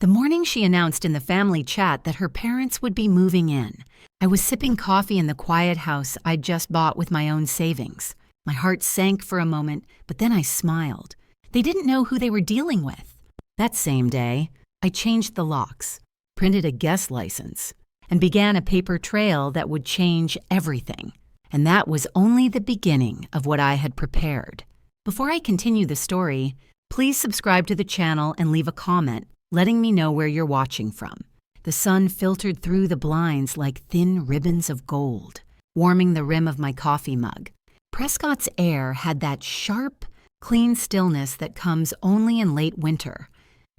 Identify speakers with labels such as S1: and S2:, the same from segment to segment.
S1: The morning she announced in the family chat that her parents would be moving in, I was sipping coffee in the quiet house I'd just bought with my own savings. My heart sank for a moment, but then I smiled. They didn't know who they were dealing with. That same day, I changed the locks, printed a guest license, and began a paper trail that would change everything. And that was only the beginning of what I had prepared. Before I continue the story, please subscribe to the channel and leave a comment letting me know where you're watching from. The sun filtered through the blinds like thin ribbons of gold, warming the rim of my coffee mug. Prescott's air had that sharp, clean stillness that comes only in late winter,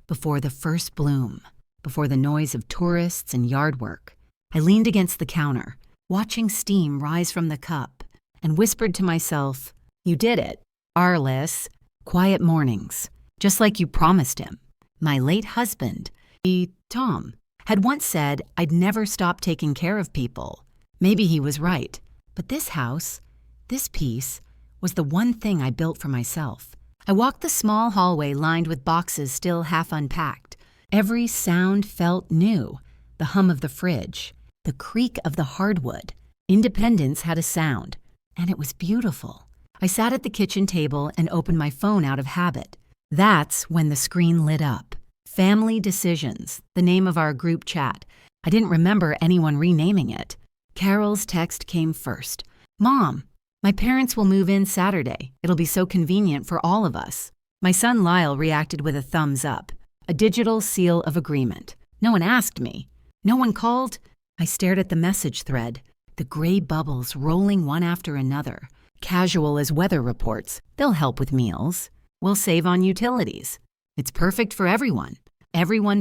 S1: before the first bloom, before the noise of tourists and yard work. I leaned against the counter, watching steam rise from the cup, and whispered to myself, "You did it, Arliss. Quiet mornings, just like you promised him." My late husband, Tom, had once said I'd never stop taking care of people. Maybe he was right, but this house, this piece, was the one thing I built for myself. I walked the small hallway lined with boxes still half unpacked. Every sound felt new: the hum of the fridge, the creak of the hardwood. Independence had a sound, and it was beautiful. I sat at the kitchen table and opened my phone out of habit. That's when the screen lit up. Family Decisions, the name of our group chat. I didn't remember anyone renaming it. Carol's text came first. "Mom, my parents will move in Saturday. It'll be so convenient for all of us." My son Lyle reacted with a thumbs up, a digital seal of agreement. No one asked me. No one called. I stared at the message thread, the gray bubbles rolling one after another. Casual as weather reports. They'll help with meals. We'll save on utilities. It's perfect for everyone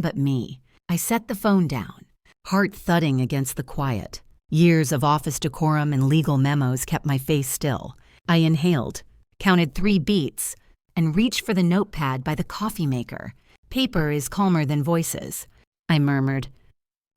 S1: but me. I set the phone down, heart thudding against the quiet. Years of office decorum and legal memos kept my face still. I inhaled, counted 3 beats, and reached for the notepad by the coffee maker. Paper is calmer than voices, I murmured.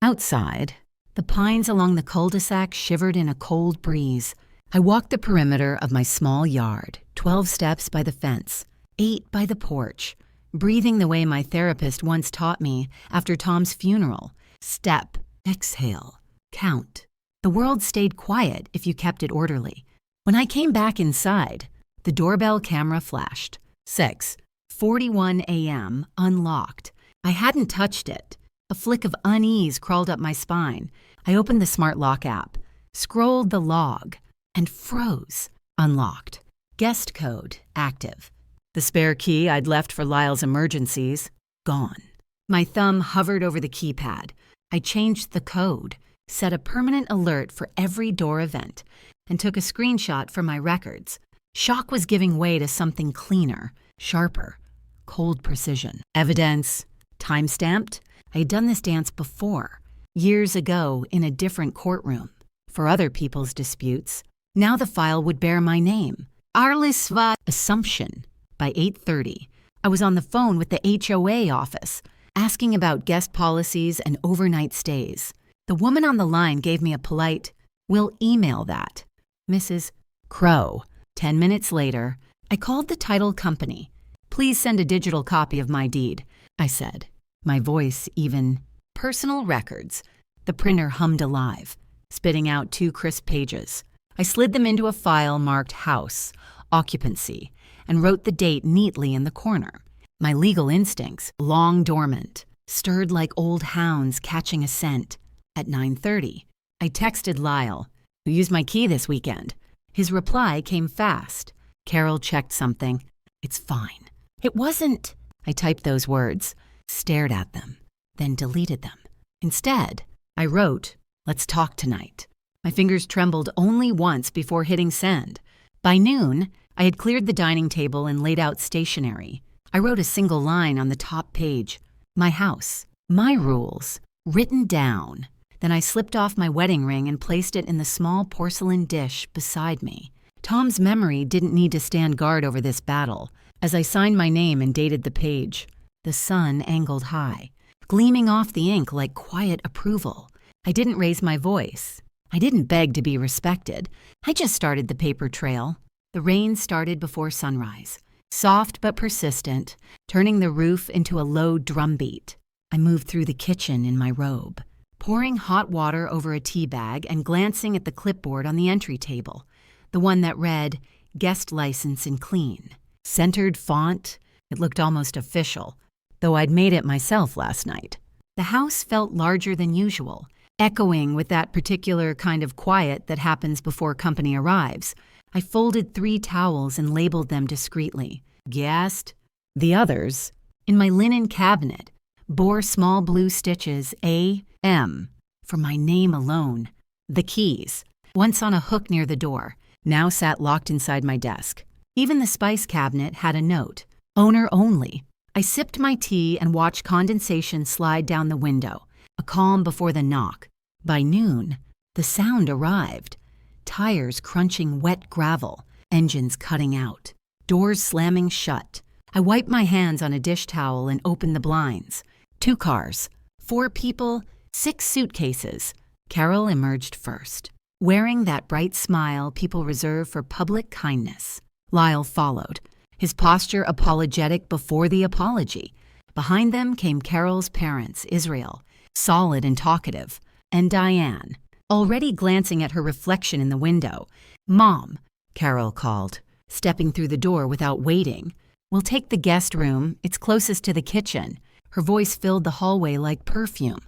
S1: Outside, the pines along the cul-de-sac shivered in a cold breeze. I walked the perimeter of my small yard, 12 steps by the fence, 8 by the porch, breathing the way my therapist once taught me after Tom's funeral. Step, exhale, count. The world stayed quiet if you kept it orderly. When I came back inside, the doorbell camera flashed. 6:41 a.m., unlocked. I hadn't touched it. A flick of unease crawled up my spine. I opened the smart lock app, scrolled the log, and froze. Unlocked. Guest code active. The spare key I'd left for Lyle's emergencies, gone. My thumb hovered over the keypad. I changed the code, set a permanent alert for every door event, and took a screenshot for my records. Shock was giving way to something cleaner, sharper, cold precision. Evidence, time-stamped. I had done this dance before, years ago in a different courtroom, for other people's disputes. Now the file would bear my name. Arliss Assumption. By 8:30, I was on the phone with the HOA office, asking about guest policies and overnight stays. The woman on the line gave me a polite, "We'll email that." Mrs. Crow. 10 minutes later, I called the title company. "Please send a digital copy of my deed," I said. My voice even. "Personal records." The printer hummed alive, spitting out 2 crisp pages. I slid them into a file marked House, Occupancy, and wrote the date neatly in the corner. My legal instincts, long dormant, stirred like old hounds catching a scent. At 9:30, I texted Lyle, "Who used my key this weekend?" His reply came fast. "Carol checked something. It's fine." It wasn't. I typed those words, stared at them, then deleted them. Instead, I wrote, "Let's talk tonight." My fingers trembled only once before hitting send. By noon, I had cleared the dining table and laid out stationery. I wrote a single line on the top page. My house, my rules, written down. Then I slipped off my wedding ring and placed it in the small porcelain dish beside me. Tom's memory didn't need to stand guard over this battle. As I signed my name and dated the page, the sun angled high, gleaming off the ink like quiet approval. I didn't raise my voice. I didn't beg to be respected. I just started the paper trail. The rain started before sunrise, soft but persistent, turning the roof into a low drumbeat. I moved through the kitchen in my robe, pouring hot water over a tea bag and glancing at the clipboard on the entry table, the one that read, "Guest license in clean." Centered font, it looked almost official, though I'd made it myself last night. The house felt larger than usual, echoing with that particular kind of quiet that happens before company arrives. I folded 3 towels and labeled them discreetly. Guest. The others, in my linen cabinet, bore small blue stitches A.M. for my name alone. The keys, once on a hook near the door, now sat locked inside my desk. Even the spice cabinet had a note, owner only. I sipped my tea and watched condensation slide down the window, a calm before the knock. By noon, the sound arrived. Tires crunching wet gravel, engines cutting out, doors slamming shut. I wiped my hands on a dish towel and opened the blinds. 2 cars, 4 people, 6 suitcases. Carol emerged first, wearing that bright smile people reserve for public kindness. Lyle followed, his posture apologetic before the apology. Behind them came Carol's parents, Israel, solid and talkative, and Diane, already glancing at her reflection in the window. "Mom," Carol called, stepping through the door without waiting. "We'll take the guest room. It's closest to the kitchen." Her voice filled the hallway like perfume,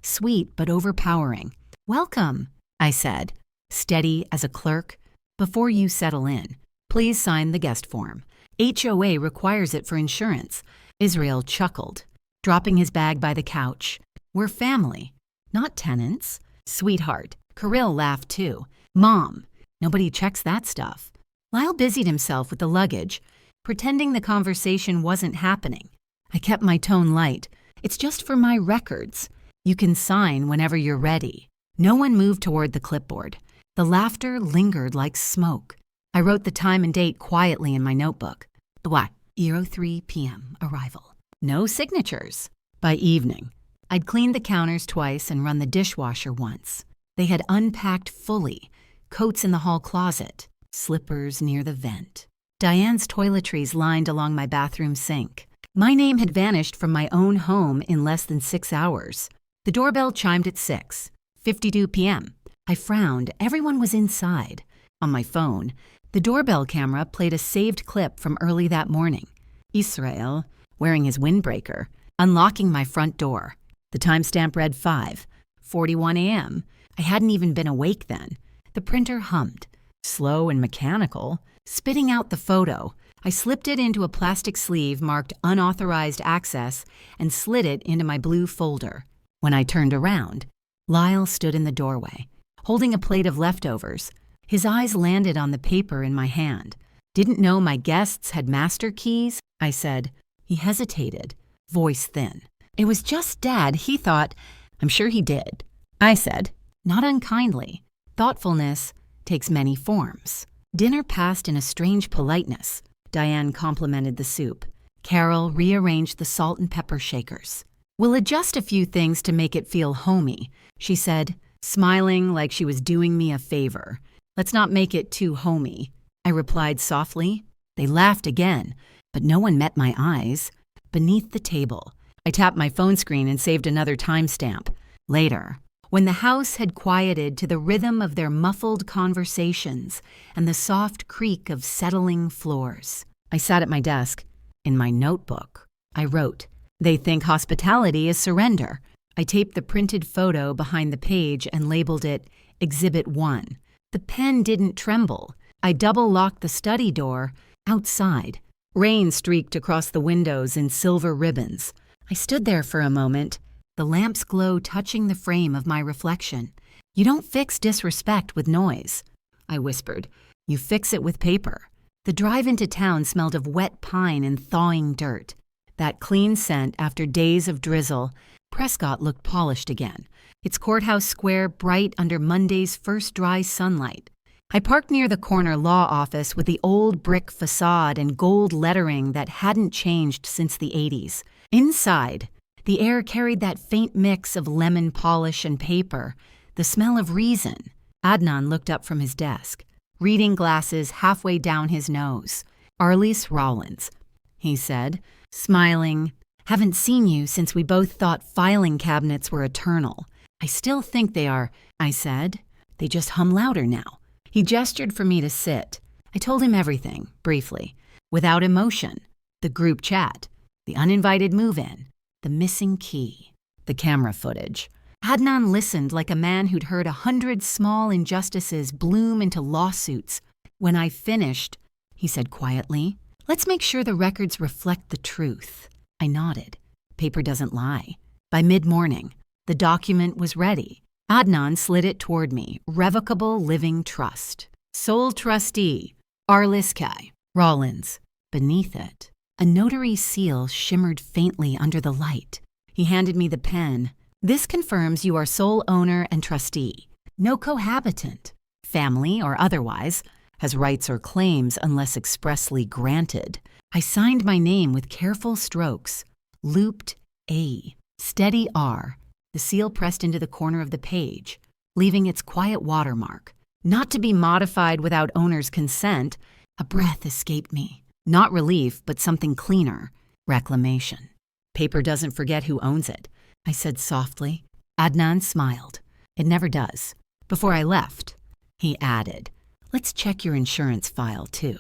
S1: sweet but overpowering. "Welcome," I said, steady as a clerk. "Before you settle in, please sign the guest form. HOA requires it for insurance." Israel chuckled, dropping his bag by the couch. "We're family, not tenants." "Sweetheart," Kirill laughed too. "Mom, nobody checks that stuff." Lyle busied himself with the luggage, pretending the conversation wasn't happening. I kept my tone light. "It's just for my records. You can sign whenever you're ready." No one moved toward the clipboard. The laughter lingered like smoke. I wrote the time and date quietly in my notebook. 03 p.m. arrival. No signatures. By evening, I'd cleaned the counters twice and run the dishwasher once. They had unpacked fully, coats in the hall closet, slippers near the vent. Diane's toiletries lined along my bathroom sink. My name had vanished from my own home in less than 6 hours. The doorbell chimed at 6:52 p.m. I frowned. Everyone was inside. On my phone, the doorbell camera played a saved clip from early that morning. Israel, wearing his windbreaker, unlocking my front door. The timestamp read 5:41 a.m. I hadn't even been awake then. The printer hummed, slow and mechanical, spitting out the photo. I slipped it into a plastic sleeve marked unauthorized access and slid it into my blue folder. When I turned around, Lyle stood in the doorway, holding a plate of leftovers. His eyes landed on the paper in my hand. "Didn't know my guests had master keys?" I said. He hesitated, voice thin. "It was just Dad. He thought—" "I'm sure he did," I said, not unkindly. Thoughtfulness takes many forms. Dinner passed in a strange politeness. Diane complimented the soup. Carol rearranged the salt and pepper shakers. "We'll adjust a few things to make it feel homey," she said, smiling like she was doing me a favor. "Let's not make it too homey," I replied softly. They laughed again, but no one met my eyes. Beneath the table, I tapped my phone screen and saved another timestamp. Later, when the house had quieted to the rhythm of their muffled conversations and the soft creak of settling floors, I sat at my desk. In my notebook, I wrote, "They think hospitality is surrender." I taped the printed photo behind the page and labeled it Exhibit 1. The pen didn't tremble. I double-locked the study door. Outside, rain streaked across the windows in silver ribbons. I stood there for a moment, the lamp's glow touching the frame of my reflection. "You don't fix disrespect with noise," I whispered. "You fix it with paper." The drive into town smelled of wet pine and thawing dirt. That clean scent after days of drizzle. Prescott looked polished again, its courthouse square bright under Monday's first dry sunlight. I parked near the corner law office with the old brick facade and gold lettering that hadn't changed since the 80s. Inside, the air carried that faint mix of lemon polish and paper, the smell of reason. Adnan looked up from his desk, reading glasses halfway down his nose. "Arliss Rollins," he said, smiling, Haven't seen you since we both thought filing cabinets were eternal. I still think they are, I said. They just hum louder now. He gestured for me to sit. I told him everything, briefly, without emotion. The group chat, the uninvited move-in, the missing key, the camera footage. Adnan listened like a man who'd heard 100 small injustices bloom into lawsuits. When I finished, he said quietly, "Let's make sure the records reflect the truth." I nodded. Paper doesn't lie. By mid-morning, the document was ready. Adnan slid it toward me. Revocable living trust. Sole trustee, Arliskei, Rollins. Beneath it, a notary seal shimmered faintly under the light. He handed me the pen. "This confirms you are sole owner and trustee. No cohabitant, family or otherwise, has rights or claims unless expressly granted." I signed my name with careful strokes. Looped A, steady R, the seal pressed into the corner of the page, leaving its quiet watermark. Not to be modified without owner's consent. A breath escaped me. Not relief, but something cleaner. Reclamation. Paper doesn't forget who owns it, I said softly. Adnan smiled. It never does. Before I left, he added, "Let's check your insurance file, too.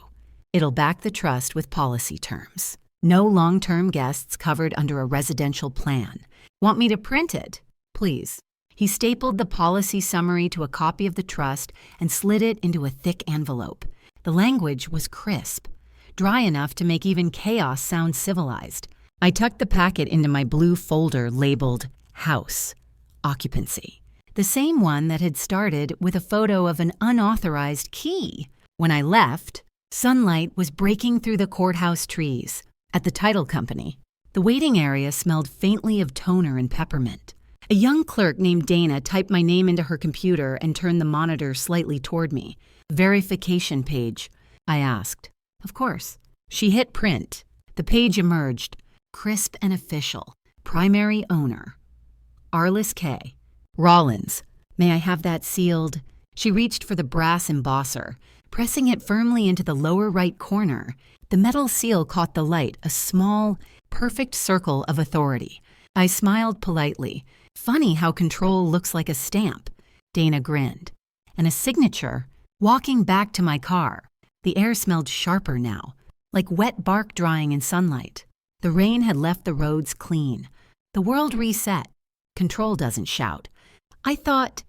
S1: It'll back the trust with policy terms. No long-term guests covered under a residential plan. Want me to print it? Please." He stapled the policy summary to a copy of the trust and slid it into a thick envelope. The language was crisp, dry enough to make even chaos sound civilized. I tucked the packet into my blue folder labeled House, Occupancy, the same one that had started with a photo of an unauthorized key. When I left, sunlight was breaking through the courthouse trees. At the title company, the waiting area smelled faintly of toner and peppermint. A young clerk named Dana typed my name into her computer and turned the monitor slightly toward me. "Verification page," I asked. "Of course." She hit print. The page emerged, crisp and official. Primary owner, Arliskei, Rollins. "May I have that sealed?" She reached for the brass embosser, pressing it firmly into the lower right corner. The metal seal caught the light, a small, perfect circle of authority. I smiled politely. Funny how control looks like a stamp. Dana grinned. And a signature. Walking back to my car. The air smelled sharper now, like wet bark drying in sunlight. The rain had left the roads clean. The world reset. Control doesn't shout. I thought,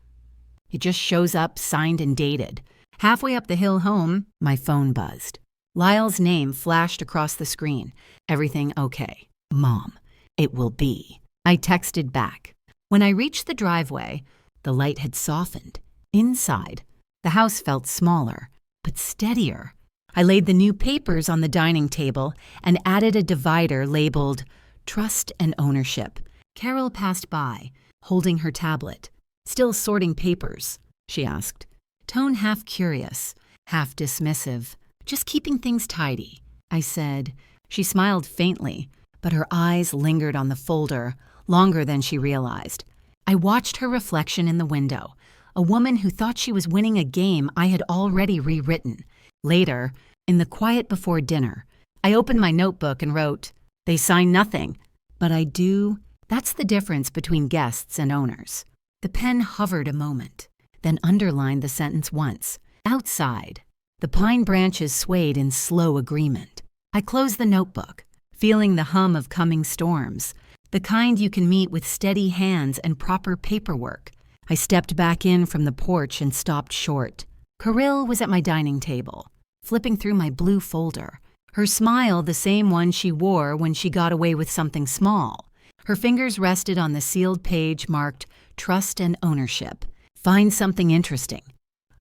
S1: it just shows up, signed and dated. Halfway up the hill home, my phone buzzed. Lyle's name flashed across the screen. Everything okay. "Mom, it will be." I texted back. When I reached the driveway, the light had softened. Inside, the house felt smaller, but steadier. I laid the new papers on the dining table and added a divider labeled Trust and Ownership. Carol passed by, holding her tablet. "Still sorting papers?" she asked. Tone half curious, half dismissive. "Just keeping things tidy," I said. She smiled faintly, but her eyes lingered on the folder longer than she realized. I watched her reflection in the window, a woman who thought she was winning a game I had already rewritten. Later, in the quiet before dinner, I opened my notebook and wrote, "They sign nothing, but I do." That's the difference between guests and owners. The pen hovered a moment, then underlined the sentence once. Outside, the pine branches swayed in slow agreement. I closed the notebook, feeling the hum of coming storms, the kind you can meet with steady hands and proper paperwork. I stepped back in from the porch and stopped short. Kirill was at my dining table, flipping through my blue folder, her smile the same one she wore when she got away with something small. Her fingers rested on the sealed page marked Trust and Ownership. "Find something interesting?"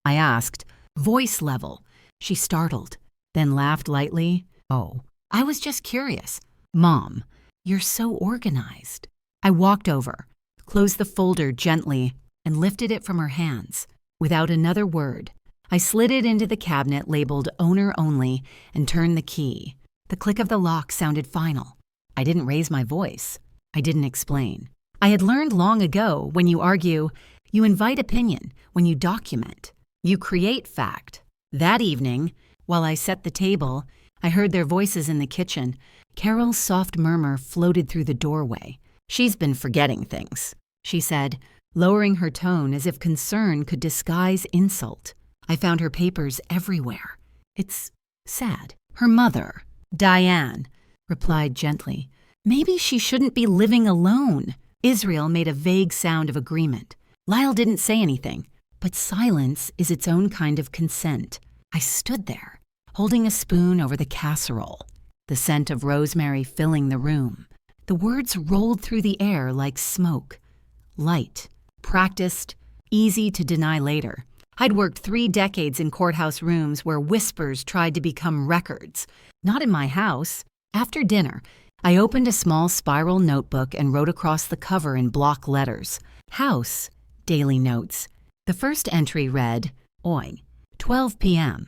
S1: I asked, voice level. She startled, then laughed lightly. "Oh, I was just curious. Mom, you're so organized." I walked over, closed the folder gently, and lifted it from her hands. Without another word, I slid it into the cabinet labeled Owner Only and turned the key. The click of the lock sounded final. I didn't raise my voice. I didn't explain. I had learned long ago, when you argue, you invite opinion. When you document, you create fact. That evening, while I set the table, I heard their voices in the kitchen. Carol's soft murmur floated through the doorway. "She's been forgetting things," she said, lowering her tone as if concern could disguise insult. I found her papers everywhere. "It's sad." Her mother, Diane, replied gently. "Maybe she shouldn't be living alone." Israel made a vague sound of agreement. Lyle didn't say anything, but silence is its own kind of consent. I stood there, holding a spoon over the casserole, the scent of rosemary filling the room. The words rolled through the air like smoke. Light, practiced, easy to deny later. I'd worked 3 decades in courthouse rooms where whispers tried to become records. Not in my house. After dinner, I opened a small spiral notebook and wrote across the cover in block letters, "House, Daily Notes." The first entry read, "Oi, 12 p.m.,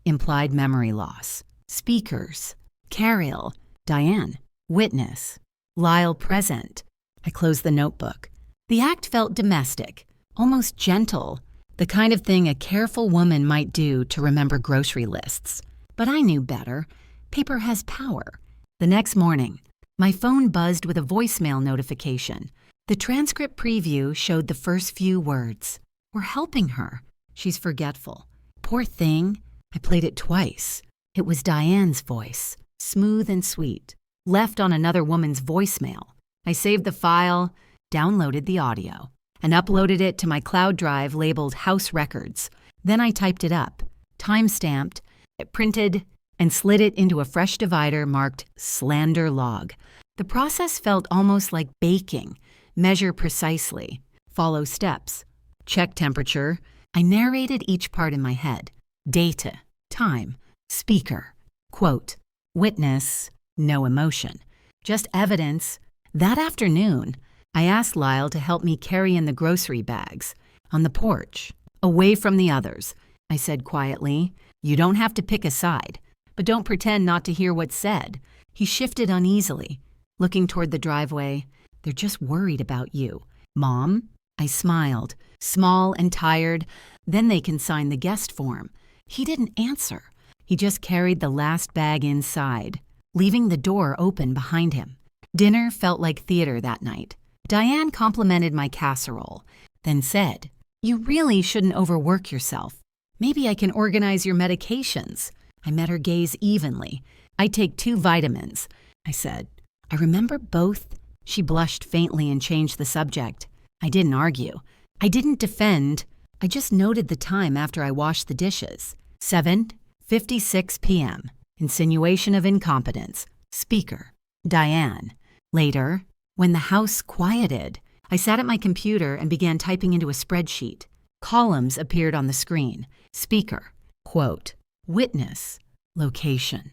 S1: implied memory loss. Speakers, Carol, Diane, witness, Lyle present." I closed the notebook. The act felt domestic, almost gentle, the kind of thing a careful woman might do to remember grocery lists. But I knew better. Paper has power. The next morning, my phone buzzed with a voicemail notification. The transcript preview showed the first few words. "We're helping her. She's forgetful." Poor thing. I played it twice. It was Diane's voice, smooth and sweet, left on another woman's voicemail. I saved the file, downloaded the audio, and uploaded it to my cloud drive labeled House Records. Then I typed it up, time-stamped, it printed, and slid it into a fresh divider marked Slander Log. The process felt almost like baking. Measure precisely, follow steps, check temperature. I narrated each part in my head. Data, time, speaker, quote, witness, no emotion, just evidence. That afternoon, I asked Lyle to help me carry in the grocery bags. On the porch, away from the others, I said quietly, "You don't have to pick a side, but don't pretend not to hear what's said." He shifted uneasily, looking toward the driveway. "They're just worried about you." "Mom?" I smiled, small and tired. "Then they can sign the guest form." He didn't answer. He just carried the last bag inside, leaving the door open behind him. Dinner felt like theater that night. Diane complimented my casserole, then said, "You really shouldn't overwork yourself. Maybe I can organize your medications." I met her gaze evenly. "I take 2 vitamins," I said. "I remember both." She blushed faintly and changed the subject. I didn't argue. I didn't defend. I just noted the time after I washed the dishes. 7:56 p.m. Insinuation of incompetence. Speaker, Diane. Later, when the house quieted, I sat at my computer and began typing into a spreadsheet. Columns appeared on the screen. Speaker, quote, witness, location.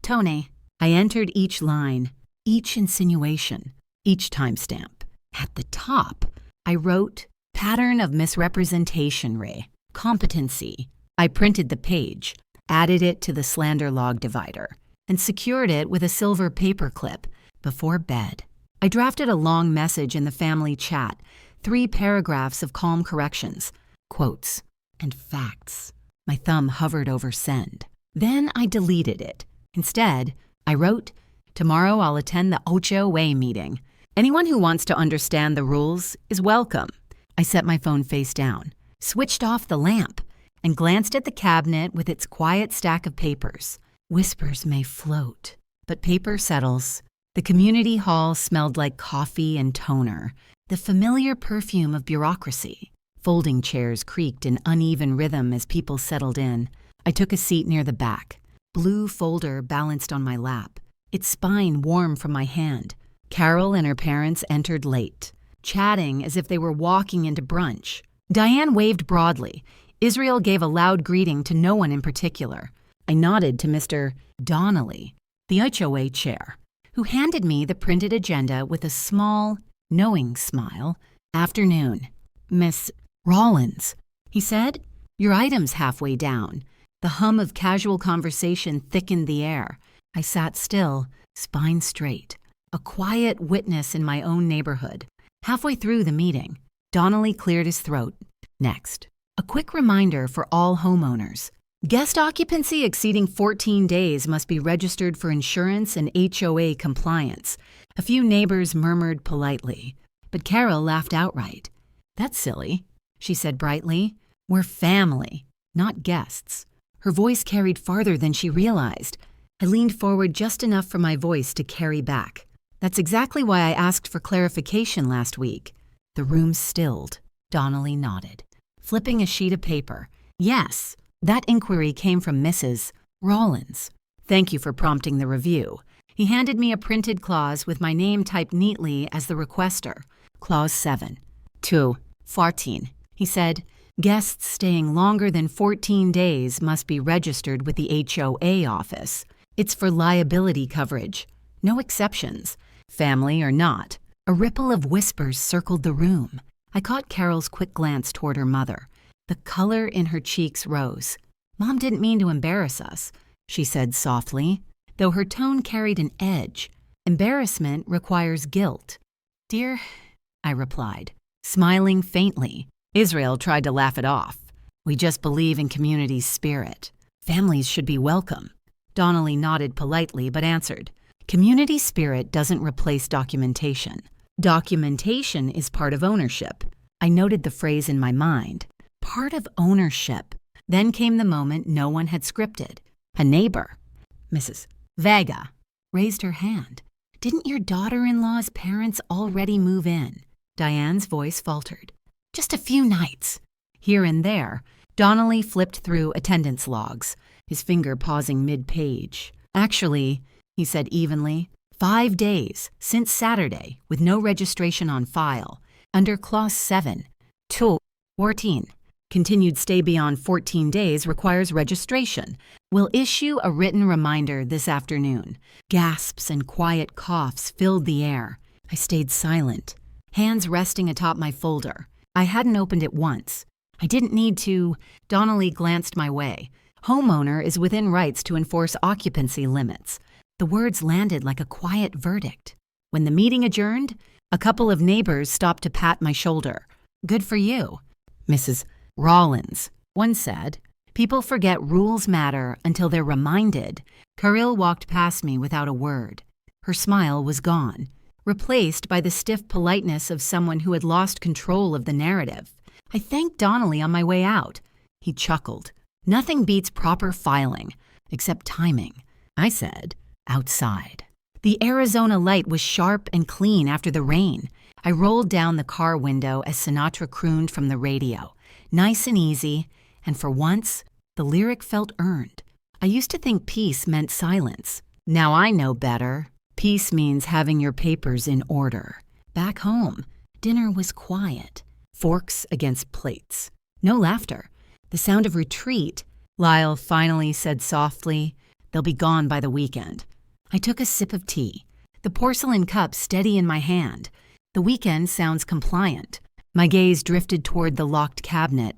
S1: Tony. I entered each line, each insinuation, each timestamp. At the top, I wrote, pattern of misrepresentation, Ray. Competency. I printed the page, added it to the slander log divider, and secured it with a silver paper clip before bed. I drafted a long message in the family chat, 3 paragraphs of calm corrections, quotes, and facts. My thumb hovered over send. Then I deleted it. Instead, I wrote, tomorrow I'll attend the Ocho Way meeting. Anyone who wants to understand the rules is welcome. I set my phone face down, switched off the lamp, and glanced at the cabinet with its quiet stack of papers. Whispers may float, but paper settles. The community hall smelled like coffee and toner, the familiar perfume of bureaucracy. Folding chairs creaked in uneven rhythm as people settled in. I took a seat near the back. Blue folder balanced on my lap, its spine warm from my hand. Carol and her parents entered late, chatting as if they were walking into brunch. Diane waved broadly. Israel gave a loud greeting to no one in particular. I nodded to Mr. Donnelly, the HOA chair, who handed me the printed agenda with a small, knowing smile. Afternoon. Miss Rollins, he said, your item's halfway down. The hum of casual conversation thickened the air. I sat still, spine straight, a quiet witness in my own neighborhood. Halfway through the meeting, Donnelly cleared his throat. Next, a quick reminder for all homeowners. Guest occupancy exceeding 14 days must be registered for insurance and HOA compliance. A few neighbors murmured politely, but Carol laughed outright. That's silly, she said brightly. We're family, not guests. Her voice carried farther than she realized. I leaned forward just enough for my voice to carry back. That's exactly why I asked for clarification last week. The room stilled. Donnelly nodded, flipping a sheet of paper. Yes, that inquiry came from Mrs. Rollins. Thank you for prompting the review. He handed me a printed clause with my name typed neatly as the requester. Clause 7. 2. 14. He said, guests staying longer than 14 days must be registered with the HOA office. It's for liability coverage. No exceptions, family or not. A ripple of whispers circled the room. I caught Carol's quick glance toward her mother. The color in her cheeks rose. Mom didn't mean to embarrass us, she said softly, though her tone carried an edge. Embarrassment requires guilt. Dear, I replied, smiling faintly. Israel tried to laugh it off. We just believe in community spirit. Families should be welcome. Donnelly nodded politely but answered, community spirit doesn't replace documentation. Documentation is part of ownership. I noted the phrase in my mind. Part of ownership. Then came the moment no one had scripted. A neighbor, Mrs. Vega, raised her hand. Didn't your daughter-in-law's parents already move in? Diane's voice faltered. Just a few nights. Here and there, Donnelly flipped through attendance logs, his finger pausing mid-page. Actually, he said evenly, 5 days since Saturday with no registration on file. Under Clause 7. 2. 14. Continued stay beyond 14 days requires registration. We'll issue a written reminder this afternoon. Gasps and quiet coughs filled the air. I stayed silent, hands resting atop my folder. I hadn't opened it once. I didn't need to. Donnelly glanced my way. Homeowner is within rights to enforce occupancy limits. The words landed like a quiet verdict. When the meeting adjourned, a couple of neighbors stopped to pat my shoulder. Good for you, Mrs. Rollins, one said. People forget rules matter until they're reminded. Caril walked past me without a word. Her smile was gone, replaced by the stiff politeness of someone who had lost control of the narrative. I thanked Donnelly on my way out. He chuckled. Nothing beats proper filing, except timing. I said, outside. The Arizona light was sharp and clean after the rain. I rolled down the car window as Sinatra crooned from the radio. Nice and easy, and for once, the lyric felt earned. I used to think peace meant silence. Now I know better. Peace means having your papers in order. Back home, dinner was quiet. Forks against plates. No laughter. The sound of retreat. Lyle finally said softly, they'll be gone by the weekend. I took a sip of tea, the porcelain cup steady in my hand. The weekend sounds compliant. My gaze drifted toward the locked cabinet,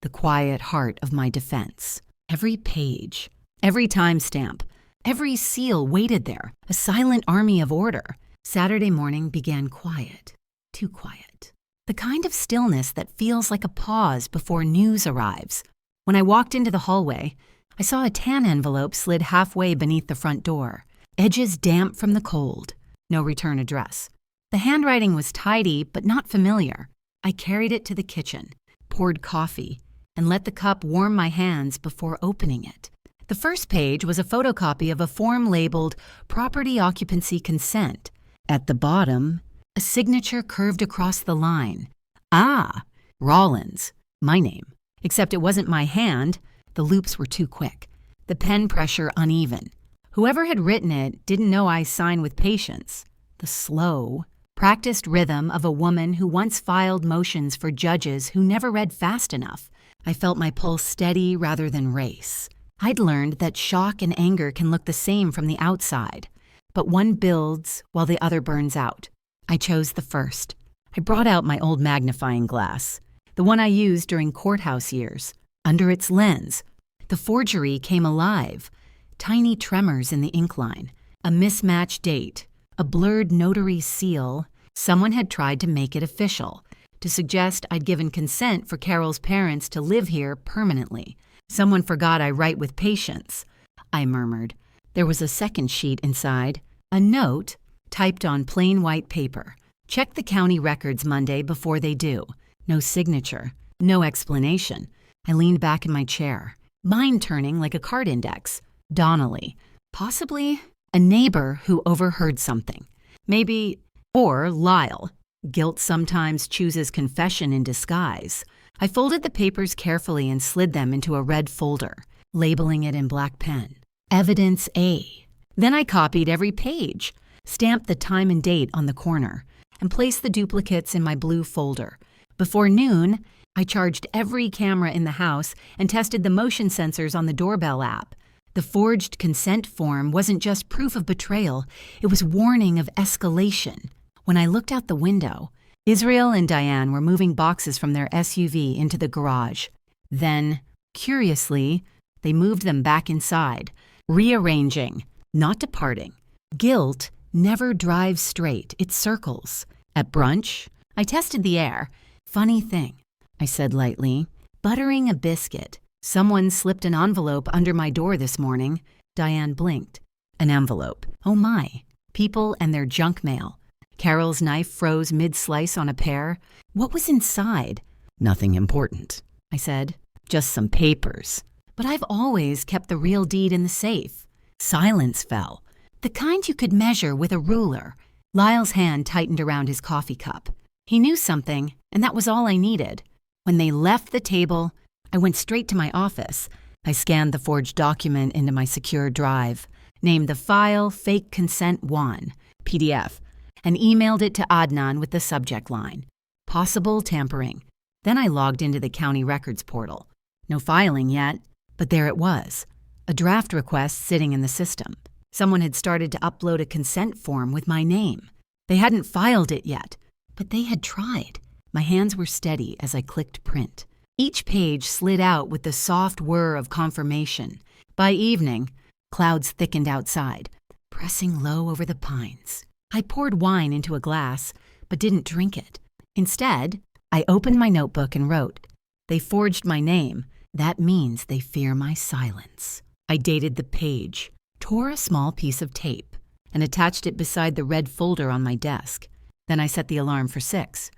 S1: the quiet heart of my defense. Every page, every timestamp, every seal waited there, a silent army of order. Saturday morning began quiet, too quiet. The kind of stillness that feels like a pause before news arrives. When I walked into the hallway, I saw a tan envelope slid halfway beneath the front door, edges damp from the cold. No return address. The handwriting was tidy but not familiar. I carried it to the kitchen, poured coffee, and let the cup warm my hands before opening it. The first page was a photocopy of a form labeled Property Occupancy Consent. At the bottom, a signature curved across the line. Ah, Rollins, my name. Except it wasn't my hand. The loops were too quick, the pen pressure uneven. Whoever had written it didn't know I sign with patience. The slow, practiced rhythm of a woman who once filed motions for judges who never read fast enough. I felt my pulse steady rather than race. I'd learned that shock and anger can look the same from the outside, but one builds while the other burns out. I chose the first. I brought out my old magnifying glass, the one I used during courthouse years. Under its lens, the forgery came alive. Tiny tremors in the ink line, a mismatched date, a blurred notary seal. Someone had tried to make it official, to suggest I'd given consent for Carol's parents to live here permanently. Someone forgot I write with patience, I murmured. There was a second sheet inside, a note typed on plain white paper. Check the county records Monday before they do. No signature, no explanation. I leaned back in my chair, mind turning like a card index. Donnelly, possibly a neighbor who overheard something. Maybe, or Lyle. Guilt sometimes chooses confession in disguise. I folded the papers carefully and slid them into a red folder, labeling it in black pen. Evidence A. Then I copied every page, stamped the time and date on the corner, and placed the duplicates in my blue folder. Before noon, I charged every camera in the house and tested the motion sensors on the doorbell app. The forged consent form wasn't just proof of betrayal, it was warning of escalation. When I looked out the window, Israel and Diane were moving boxes from their SUV into the garage. Then, curiously, they moved them back inside, rearranging, not departing. Guilt never drives straight, it circles. At brunch, I tested the air. Funny thing, I said lightly, buttering a biscuit. Someone slipped an envelope under my door this morning. Diane blinked. An envelope. Oh my. People and their junk mail. Carol's knife froze mid-slice on a pear. What was inside? Nothing important, I said. Just some papers. But I've always kept the real deed in the safe. Silence fell. The kind you could measure with a ruler. Lyle's hand tightened around his coffee cup. He knew something, and that was all I needed. When they left the table, I went straight to my office. I scanned the forged document into my secure drive, named the file Fake Consent 1, PDF, and emailed it to Adnan with the subject line, Possible Tampering. Then I logged into the county records portal. No filing yet, but there it was, a draft request sitting in the system. Someone had started to upload a consent form with my name. They hadn't filed it yet, but they had tried. My hands were steady as I clicked print. Each page slid out with the soft whir of confirmation. By evening, clouds thickened outside, pressing low over the pines. I poured wine into a glass, but didn't drink it. Instead, I opened my notebook and wrote, They forged my name. That means they fear my silence. I dated the page, tore a small piece of tape, and attached it beside the red folder on my desk. Then I set the alarm for 6:00.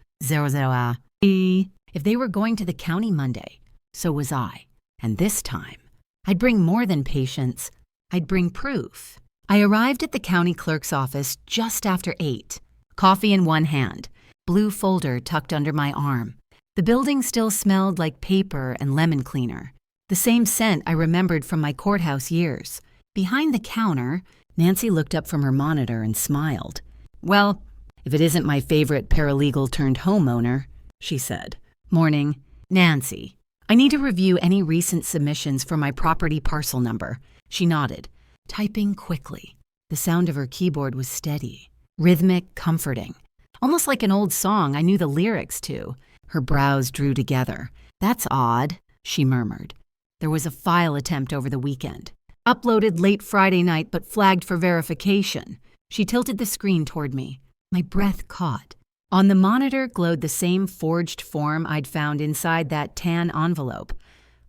S1: If they were going to the county Monday, so was I. And this time, I'd bring more than patience. I'd bring proof. I arrived at the county clerk's office just after 8, coffee in one hand, blue folder tucked under my arm. The building still smelled like paper and lemon cleaner, the same scent I remembered from my courthouse years. Behind the counter, Nancy looked up from her monitor and smiled. Well, if it isn't my favorite paralegal turned homeowner, she said. Morning. Nancy, I need to review any recent submissions for my property parcel number. She nodded, typing quickly. The sound of her keyboard was steady, rhythmic, comforting, almost like an old song I knew the lyrics to. Her brows drew together. That's odd, she murmured. There was a file attempt over the weekend. Uploaded late Friday night but flagged for verification. She tilted the screen toward me. My breath caught. On the monitor glowed the same forged form I'd found inside that tan envelope.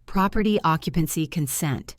S1: Property occupancy consent.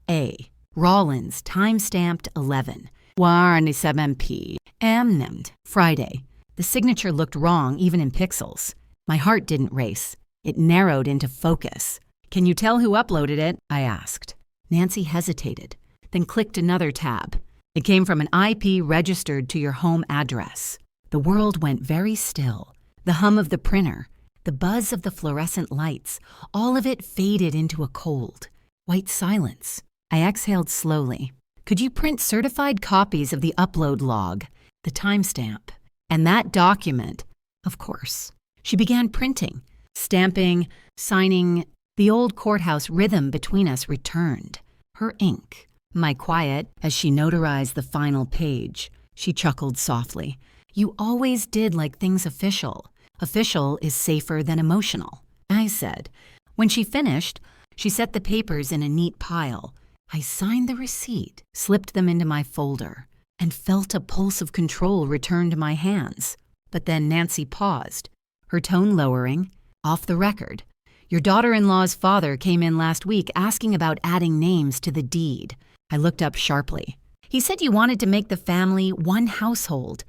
S1: A. Rollins, time-stamped 11. 7 p.m. named Friday. The signature looked wrong even in pixels. My heart didn't race. It narrowed into focus. Can you tell who uploaded it? I asked. Nancy hesitated, then clicked another tab. It came from an IP registered to your home address. The world went very still. The hum of the printer, the buzz of the fluorescent lights, all of it faded into a cold, white silence. I exhaled slowly. Could you print certified copies of the upload log, the timestamp, and that document? Of course. She began printing, stamping, signing. The old courthouse rhythm between us returned. Her ink, my quiet, as she notarized the final page. She chuckled softly. You always did like things official. Official is safer than emotional, I said. When she finished, she set the papers in a neat pile. I signed the receipt, slipped them into my folder, and felt a pulse of control return to my hands. But then Nancy paused, her tone lowering. Off the record. Your daughter-in-law's father came in last week asking about adding names to the deed. I looked up sharply. He said you wanted to make the family one household.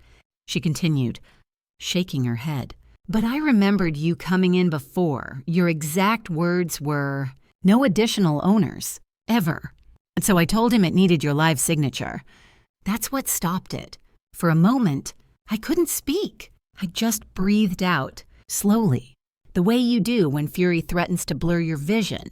S1: She continued, shaking her head. But I remembered you coming in before. Your exact words were, no additional owners, ever. And so I told him it needed your live signature. That's what stopped it. For a moment, I couldn't speak. I just breathed out, slowly, the way you do when fury threatens to blur your vision.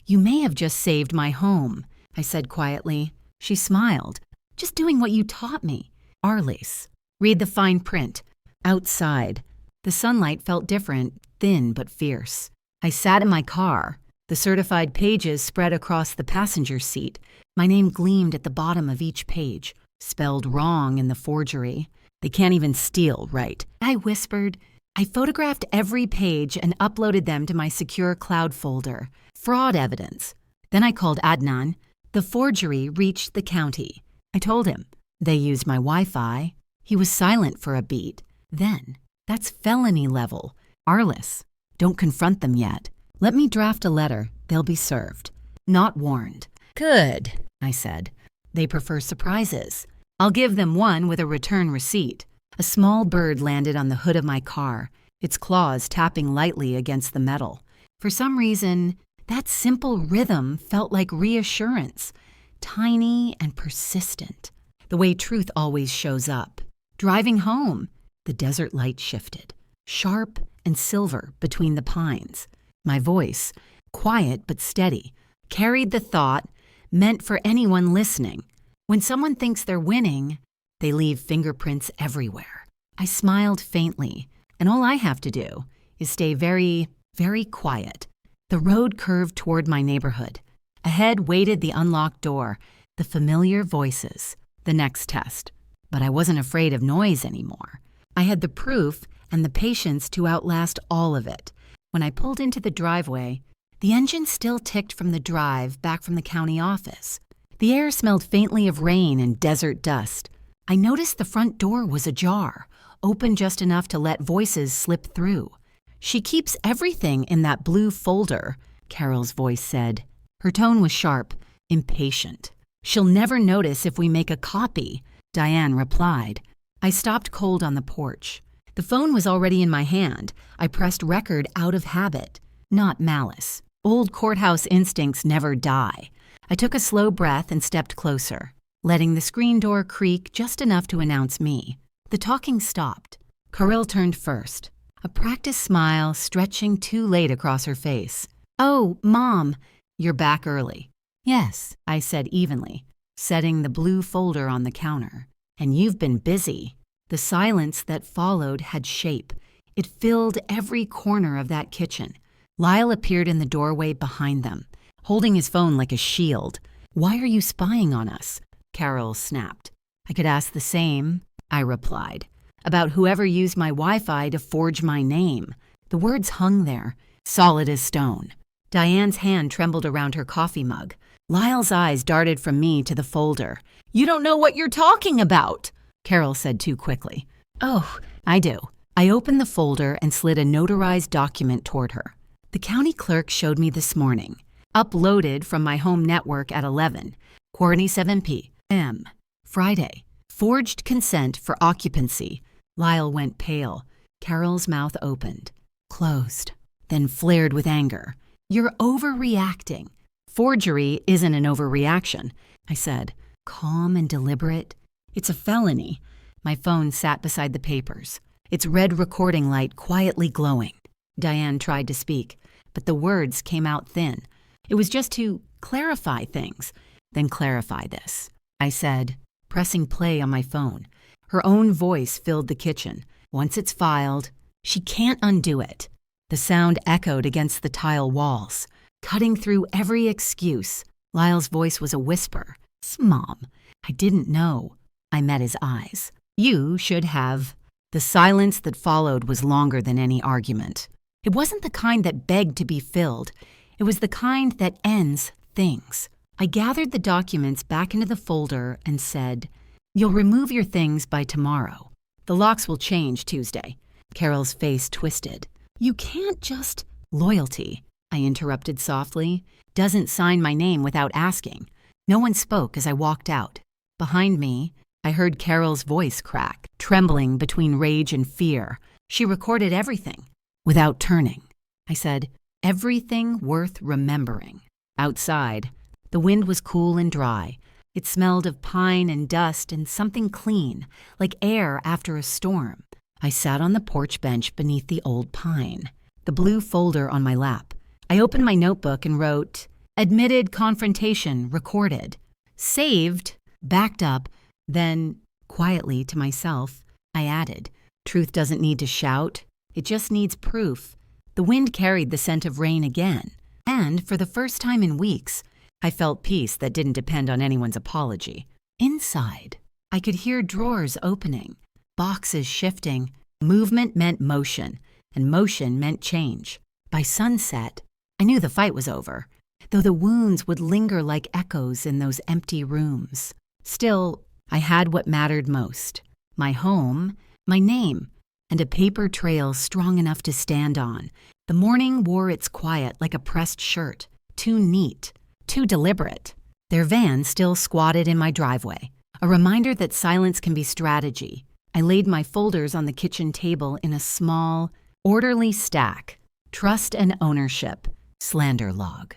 S1: You may have just saved my home, I said quietly. She smiled. Just doing what you taught me. Arliss. Read the fine print. Outside. The sunlight felt different, thin but fierce. I sat in my car. The certified pages spread across the passenger seat. My name gleamed at the bottom of each page, spelled wrong in the forgery. They can't even steal right, I whispered. I photographed every page and uploaded them to my secure cloud folder. Fraud evidence. Then I called Adnan. The forgery reached the county. I told him. They used my Wi-Fi. He was silent for a beat. Then, that's felony level. Arliss. Don't confront them yet. Let me draft a letter. They'll be served. Not warned. Good, I said. They prefer surprises. I'll give them one with a return receipt. A small bird landed on the hood of my car, its claws tapping lightly against the metal. For some reason, that simple rhythm felt like reassurance, tiny and persistent, the way truth always shows up. Driving home, the desert light shifted, sharp and silver between the pines. My voice, quiet but steady, carried the thought, meant for anyone listening. When someone thinks they're winning, they leave fingerprints everywhere. I smiled faintly, and all I have to do is stay very, very quiet. The road curved toward my neighborhood. Ahead waited the unlocked door, the familiar voices, the next test. But I wasn't afraid of noise anymore. I had the proof and the patience to outlast all of it. When I pulled into the driveway, the engine still ticked from the drive back from the county office. The air smelled faintly of rain and desert dust. I noticed the front door was ajar, open just enough to let voices slip through. She keeps everything in that blue folder, Carol's voice said. Her tone was sharp, impatient. She'll never notice if we make a copy, Diane replied. I stopped cold on the porch. The phone was already in my hand. I pressed record out of habit, not malice. Old courthouse instincts never die. I took a slow breath and stepped closer, letting the screen door creak just enough to announce me. The talking stopped. Carol turned first, a practiced smile stretching too late across her face. Oh, Mom, you're back early. Yes, I said evenly, setting the blue folder on the counter. And you've been busy. The silence that followed had shape. It filled every corner of that kitchen. Lyle appeared in the doorway behind them, holding his phone like a shield. Why are you spying on us? Carol snapped. I could ask the same, I replied, about whoever used my Wi-Fi to forge my name. The words hung there, solid as stone. Diane's hand trembled around her coffee mug. Lyle's eyes darted from me to the folder. You don't know what you're talking about, Carol said too quickly. Oh, I do. I opened the folder and slid a notarized document toward her. The county clerk showed me this morning. Uploaded from my home network at 11, 47 p.m. Friday. Forged consent for occupancy. Lyle went pale. Carol's mouth opened, closed, then flared with anger. You're overreacting. Forgery isn't an overreaction, I said, calm and deliberate. It's a felony. My phone sat beside the papers, its red recording light quietly glowing. Diane tried to speak, but the words came out thin. It was just to clarify things, then clarify this, I said, pressing play on my phone. Her own voice filled the kitchen. Once it's filed, she can't undo it. The sound echoed against the tile walls, cutting through every excuse. Lyle's voice was a whisper. Mom, I didn't know. I met his eyes. You should have. The silence that followed was longer than any argument. It wasn't the kind that begged to be filled. It was the kind that ends things. I gathered the documents back into the folder and said, You'll remove your things by tomorrow. The locks will change Tuesday. Carol's face twisted. You can't just... Loyalty. I interrupted softly. Doesn't sign my name without asking. No one spoke as I walked out. Behind me, I heard Carol's voice crack, trembling between rage and fear. She recorded everything. Without turning, I said, everything worth remembering. Outside, the wind was cool and dry. It smelled of pine and dust and something clean, like air after a storm. I sat on the porch bench beneath the old pine, the blue folder on my lap. I opened my notebook and wrote, admitted confrontation recorded, saved, backed up, then, quietly to myself, I added, truth doesn't need to shout, it just needs proof. The wind carried the scent of rain again, and for the first time in weeks, I felt peace that didn't depend on anyone's apology. Inside, I could hear drawers opening, boxes shifting. Movement meant motion, and motion meant change. By sunset, I knew the fight was over, though the wounds would linger like echoes in those empty rooms. Still, I had what mattered most: my home, my name, and a paper trail strong enough to stand on. The morning wore its quiet like a pressed shirt, too neat, too deliberate. Their van still squatted in my driveway, a reminder that silence can be strategy. I laid my folders on the kitchen table in a small, orderly stack. Trust and ownership, slander log.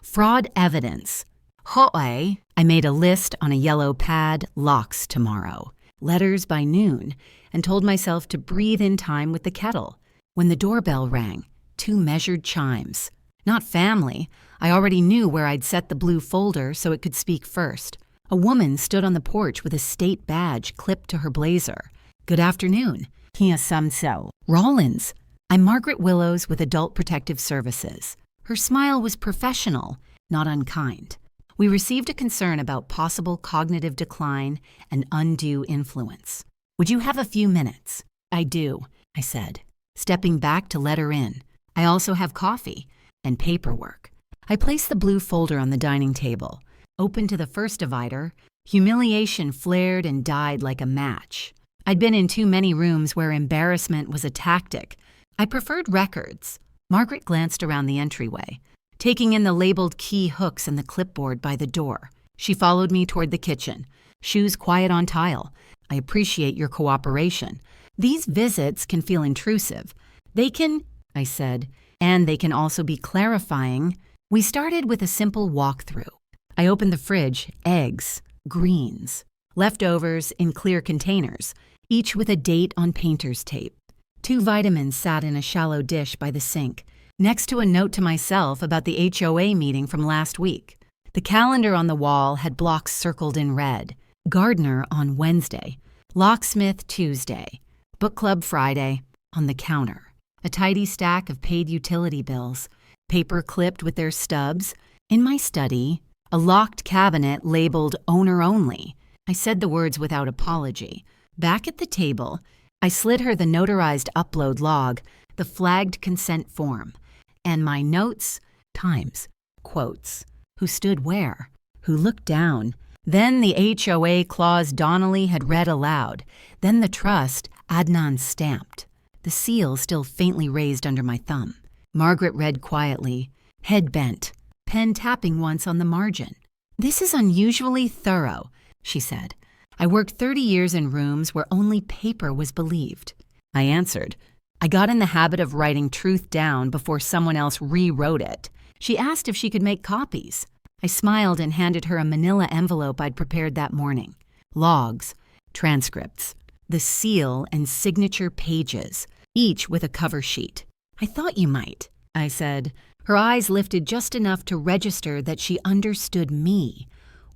S1: Fraud evidence. Ho'ai, I made a list on a yellow pad, locks tomorrow. Letters by noon, and told myself to breathe in time with the kettle. When the doorbell rang, 2 measured chimes. Not family. I already knew where I'd set the blue folder so it could speak first. A woman stood on the porch with a state badge clipped to her blazer. Good afternoon. Kia Samsel. Rollins. I'm Margaret Willows with Adult Protective Services. Her smile was professional, not unkind. We received a concern about possible cognitive decline and undue influence. Would you have a few minutes? I do, I said, stepping back to let her in. I also have coffee and paperwork. I placed the blue folder on the dining table. Open to the first divider, humiliation flared and died like a match. I'd been in too many rooms where embarrassment was a tactic. I preferred records. Margaret glanced around the entryway, taking in the labeled key hooks and the clipboard by the door. She followed me toward the kitchen, shoes quiet on tile. I appreciate your cooperation. These visits can feel intrusive. They can, I said, and they can also be clarifying. We started with a simple walkthrough. I opened the fridge, eggs, greens, leftovers in clear containers, each with a date on painter's tape. 2 vitamins sat in a shallow dish by the sink, next to a note to myself about the HOA meeting from last week. The calendar on the wall had blocks circled in red. Gardener on Wednesday, locksmith Tuesday, book club Friday. On the counter, a tidy stack of paid utility bills, paper clipped with their stubs. In my study, a locked cabinet labeled owner only. I said the words without apology. Back at the table, I slid her the notarized upload log, the flagged consent form, and my notes, times, quotes. Who stood where? Who looked down? Then the HOA clause Donnelly had read aloud. Then the trust Adnan stamped, the seal still faintly raised under my thumb. Margaret read quietly, head bent, pen tapping once on the margin. This is unusually thorough, she said. I worked 30 years in rooms where only paper was believed. I answered. I got in the habit of writing truth down before someone else rewrote it. She asked if she could make copies. I smiled and handed her a manila envelope I'd prepared that morning. Logs, transcripts, the seal and signature pages, each with a cover sheet. I thought you might, I said. Her eyes lifted just enough to register that she understood me,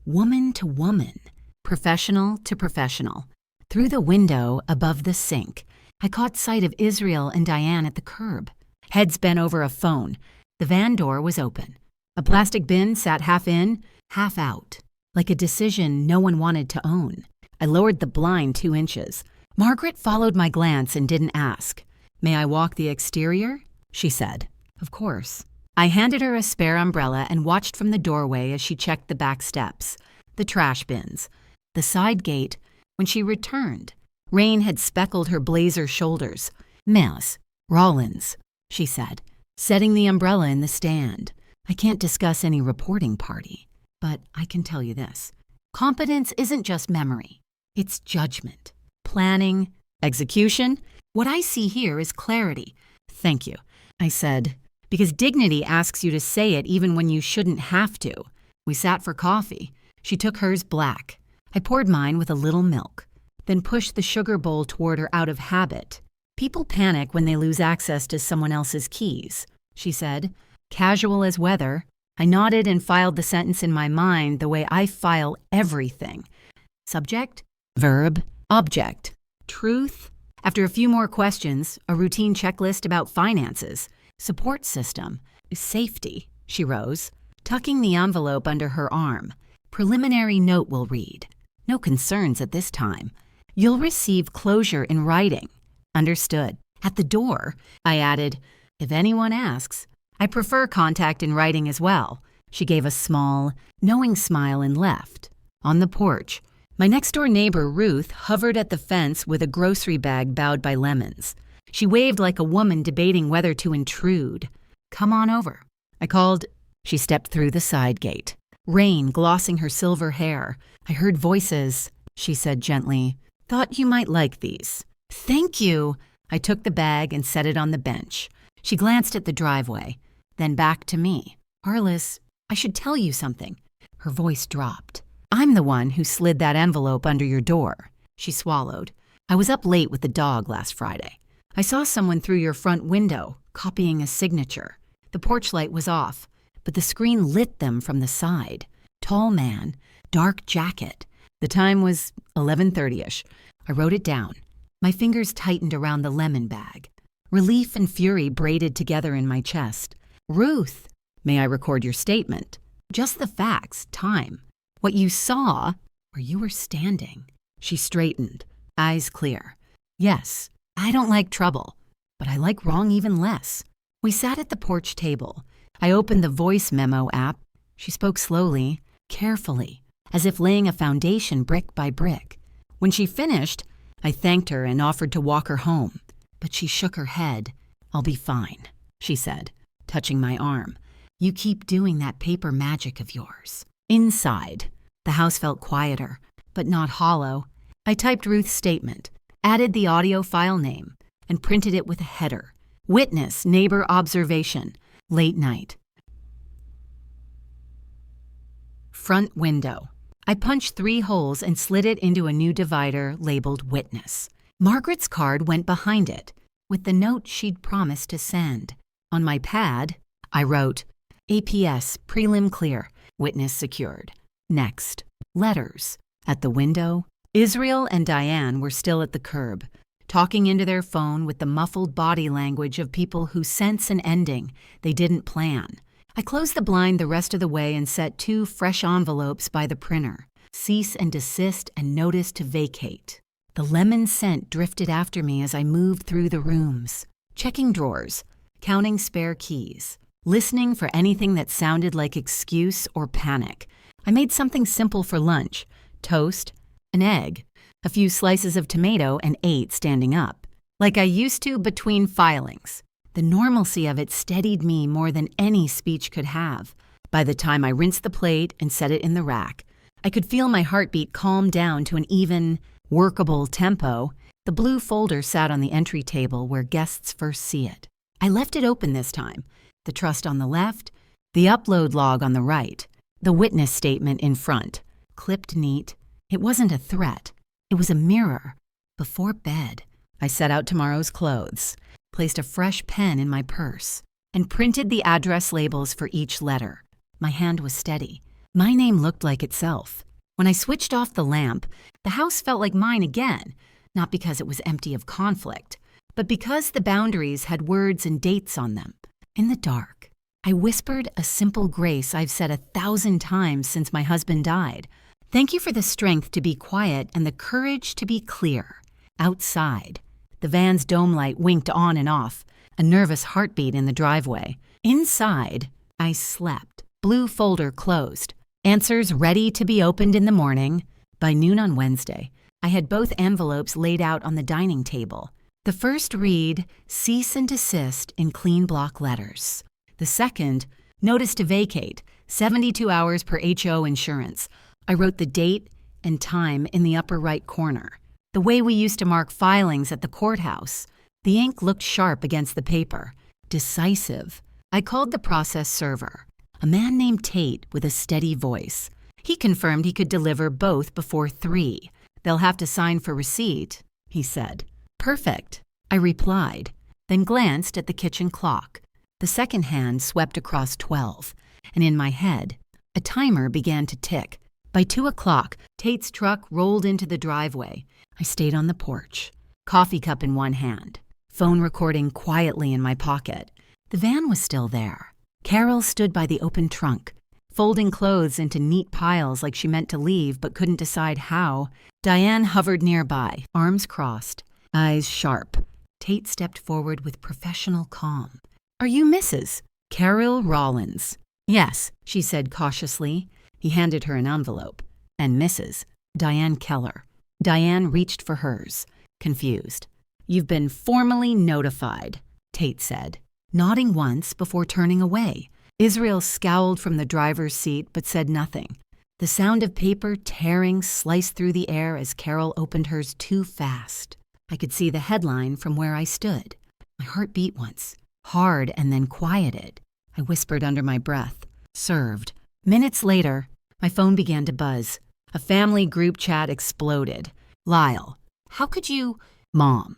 S1: woman to woman, professional to professional. Through the window above the sink, I caught sight of Israel and Diane at the curb. Heads bent over a phone. The van door was open. A plastic bin sat half in, half out, like a decision no one wanted to own. I lowered the blind 2 inches. Margaret followed my glance and didn't ask. May I walk the exterior? She said. Of course. I handed her a spare umbrella and watched from the doorway as she checked the back steps, the trash bins, the side gate. When she returned, rain had speckled her blazer shoulders. Miss Rollins, she said, setting the umbrella in the stand. I can't discuss any reporting party, but I can tell you this. Competence isn't just memory. It's judgment, planning, execution. What I see here is clarity. Thank you, I said, because dignity asks you to say it even when you shouldn't have to. We sat for coffee. She took hers black. I poured mine with a little milk, then pushed the sugar bowl toward her out of habit. People panic when they lose access to someone else's keys, she said, casual as weather. I nodded and filed the sentence in my mind the way I file everything. Subject, verb, object, truth. After a few more questions, a routine checklist about finances, support system, safety, she rose, tucking the envelope under her arm. Preliminary note will read. No concerns at this time. You'll receive closure in writing. Understood. At the door, I added, if anyone asks, I prefer contact in writing as well. She gave a small, knowing smile and left. On the porch, my next-door neighbor, Ruth, hovered at the fence with a grocery bag bowed by lemons. She waved like a woman debating whether to intrude. Come on over. I called. She stepped through the side gate. Rain glossing her silver hair. I heard voices. She said gently, thought you might like these. Thank you. I took the bag and set it on the bench. She glanced at the driveway, then back to me. Arliss, I should tell you something. Her voice dropped. I'm the one who slid that envelope under your door. She swallowed. I was up late with the dog last Friday. I saw someone through your front window, copying a signature. The porch light was off, but the screen lit them from the side. Tall man, dark jacket. The time was 11:30ish. I wrote it down. My fingers tightened around the lemon bag. Relief and fury braided together in my chest. Ruth, may I record your statement? Just the facts, time. What you saw, where you were standing. She straightened, eyes clear. Yes, I don't like trouble, but I like wrong even less. We sat at the porch table. I opened the voice memo app. She spoke slowly, carefully, as if laying a foundation brick by brick. When she finished, I thanked her and offered to walk her home, but she shook her head. I'll be fine, she said, touching my arm. You keep doing that paper magic of yours. Inside, the house felt quieter, but not hollow. I typed Ruth's statement, added the audio file name, and printed it with a header. Witness neighbor observation, late night. Front window. I punched 3 holes and slid it into a new divider labeled Witness. Margaret's card went behind it, with the note she'd promised to send. On my pad, I wrote, APS, prelim clear, witness secured. Next, letters. At the window, Israel and Diane were still at the curb, talking into their phone with the muffled body language of people who sense an ending they didn't plan. I closed the blind the rest of the way and set 2 fresh envelopes by the printer. Cease and desist and notice to vacate. The lemon scent drifted after me as I moved through the rooms, checking drawers, counting spare keys, listening for anything that sounded like excuse or panic. I made something simple for lunch, toast, an egg, a few slices of tomato, and ate standing up, like I used to between filings. The normalcy of it steadied me more than any speech could have. By the time I rinsed the plate and set it in the rack, I could feel my heartbeat calm down to an even, workable tempo. The blue folder sat on the entry table where guests first see it. I left it open this time, the trust on the left, the upload log on the right, the witness statement in front, clipped neat. It wasn't a threat. It was a mirror. Before bed, I set out tomorrow's clothes, placed a fresh pen in my purse, and printed the address labels for each letter. My hand was steady. My name looked like itself. When I switched off the lamp, the house felt like mine again, not because it was empty of conflict, but because the boundaries had words and dates on them. In the dark, I whispered a simple grace I've said 1,000 times since my husband died. Thank you for the strength to be quiet and the courage to be clear. Outside, the van's dome light winked on and off, a nervous heartbeat in the driveway. Inside, I slept. Blue folder closed. Answers ready to be opened in the morning. By noon on Wednesday, I had both envelopes laid out on the dining table. The first read, cease and desist in clean block letters. The second, notice to vacate, 72 hours per HO insurance. I wrote the date and time in the upper right corner, the way we used to mark filings at the courthouse. The ink looked sharp against the paper, decisive. I called the process server, a man named Tate with a steady voice. He confirmed he could deliver both before 3. They'll have to sign for receipt, he said. Perfect, I replied, then glanced at the kitchen clock. The second hand swept across 12, and in my head, a timer began to tick. By 2 o'clock, Tate's truck rolled into the driveway. I stayed on the porch, coffee cup in one hand, phone recording quietly in my pocket. The van was still there. Carol stood by the open trunk, folding clothes into neat piles like she meant to leave but couldn't decide how. Diane hovered nearby, arms crossed, eyes sharp. Tate stepped forward with professional calm. Are you Mrs. Carol Rollins? Yes, she said cautiously. He handed her an envelope. And Mrs. Diane Keller. Diane reached for hers, confused. You've been formally notified, Tate said, nodding once before turning away. Israel scowled from the driver's seat but said nothing. The sound of paper tearing sliced through the air as Carol opened hers too fast. I could see the headline from where I stood. My heart beat once, hard and then quieted. I whispered under my breath, served. Minutes later, my phone began to buzz. A family group chat exploded. Lyle, how could you? Mom.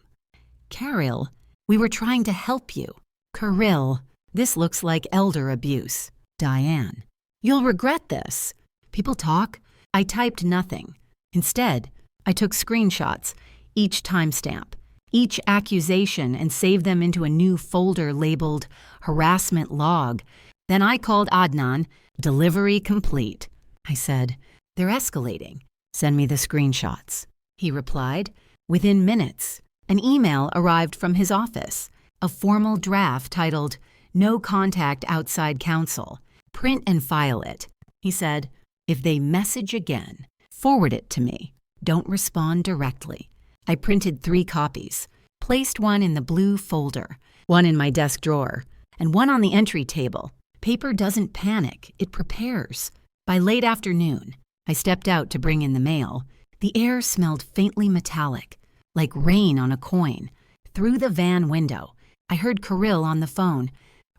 S1: Carol, we were trying to help you. Kirill, this looks like elder abuse. Diane, you'll regret this. People talk. I typed nothing. Instead, I took screenshots, each timestamp, each accusation, and saved them into a new folder labeled harassment log. Then I called Adnan, delivery complete. I said, they're escalating. Send me the screenshots. He replied, within minutes. An email arrived from his office, a formal draft titled, No Contact Outside Counsel. Print and file it. He said, if they message again, forward it to me. Don't respond directly. I printed 3 copies, placed one in the blue folder, one in my desk drawer, and one on the entry table. Paper doesn't panic, it prepares. By late afternoon, I stepped out to bring in the mail. The air smelled faintly metallic, like rain on a coin. Through the van window, I heard Kirill on the phone,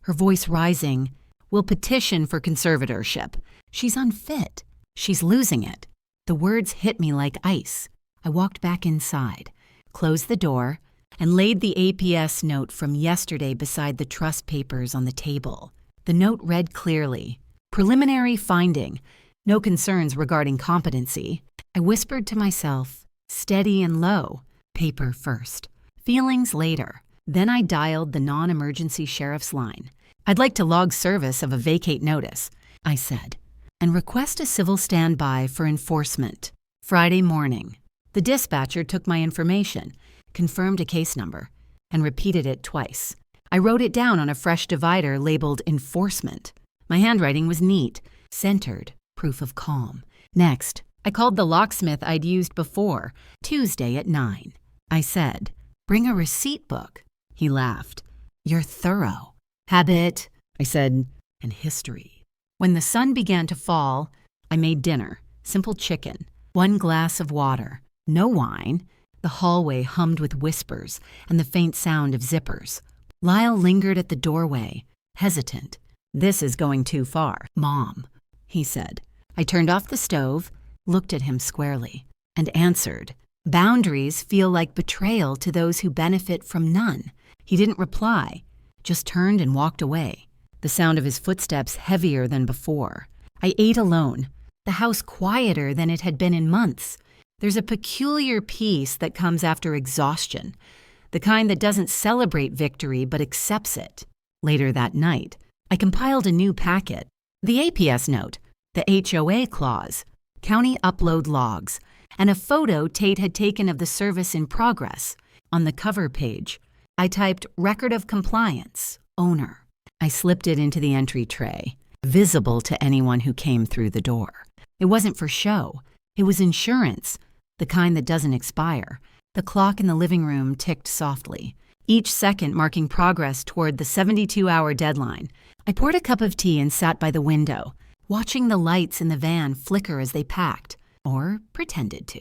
S1: her voice rising. We'll petition for conservatorship. She's unfit. She's losing it. The words hit me like ice. I walked back inside, closed the door, and laid the APS note from yesterday beside the trust papers on the table. The note read clearly, preliminary finding, no concerns regarding competency. I whispered to myself, steady and low, paper first, feelings later. Then I dialed the non-emergency sheriff's line. I'd like to log service of a vacate notice, I said, and request a civil standby for enforcement. Friday morning. The dispatcher took my information, confirmed a case number, and repeated it twice. I wrote it down on a fresh divider labeled enforcement. My handwriting was neat, centered, proof of calm. Next, I called the locksmith I'd used before, Tuesday at 9. I said, bring a receipt book. He laughed. You're thorough. Habit, I said, and history. When the sun began to fall, I made dinner, simple chicken, 1 glass of water, no wine. The hallway hummed with whispers and the faint sound of zippers. Lyle lingered at the doorway, hesitant. This is going too far, Mom, he said. I turned off the stove, looked at him squarely, and answered, boundaries feel like betrayal to those who benefit from none. He didn't reply, just turned and walked away, the sound of his footsteps heavier than before. I ate alone, the house quieter than it had been in months. There's a peculiar peace that comes after exhaustion, the kind that doesn't celebrate victory but accepts it. Later that night, I compiled a new packet, the APS note, the HOA clause, county upload logs, and a photo Tate had taken of the service in progress. On the cover page, I typed record of compliance, owner. I slipped it into the entry tray, visible to anyone who came through the door. It wasn't for show. It was insurance, the kind that doesn't expire. The clock in the living room ticked softly, each second marking progress toward the 72-hour deadline. I poured a cup of tea and sat by the window, watching the lights in the van flicker as they packed, or pretended to.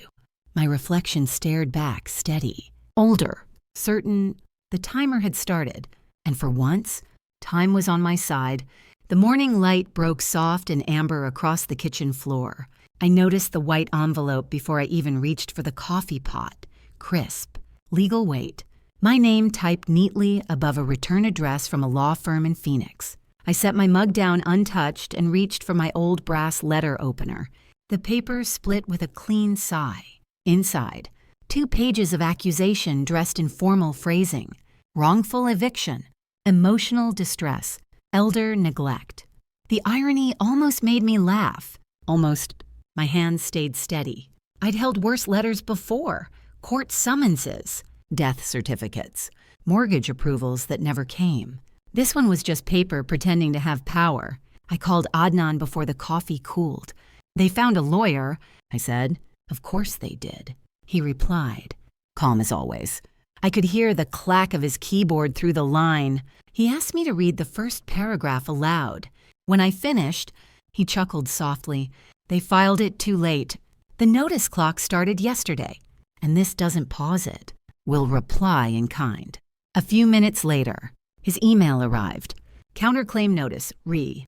S1: My reflection stared back, steady, older, certain the timer had started, and for once, time was on my side. The morning light broke soft and amber across the kitchen floor. I noticed the white envelope before I even reached for the coffee pot. Crisp, legal weight, my name typed neatly above a return address from a law firm in Phoenix. I set my mug down untouched and reached for my old brass letter opener. The paper split with a clean sigh. Inside, 2 pages of accusation dressed in formal phrasing. Wrongful eviction, emotional distress, elder neglect. The irony almost made me laugh. Almost. My hands stayed steady. I'd held worse letters before. Court summonses, death certificates, mortgage approvals that never came. This one was just paper pretending to have power. I called Adnan before the coffee cooled. They found a lawyer, I said. Of course they did. He replied, calm as always. I could hear the clack of his keyboard through the line. He asked me to read the first paragraph aloud. When I finished, he chuckled softly. They filed it too late. The notice clock started yesterday, and this doesn't pause it. We'll reply in kind. A few minutes later, his email arrived. Counterclaim notice,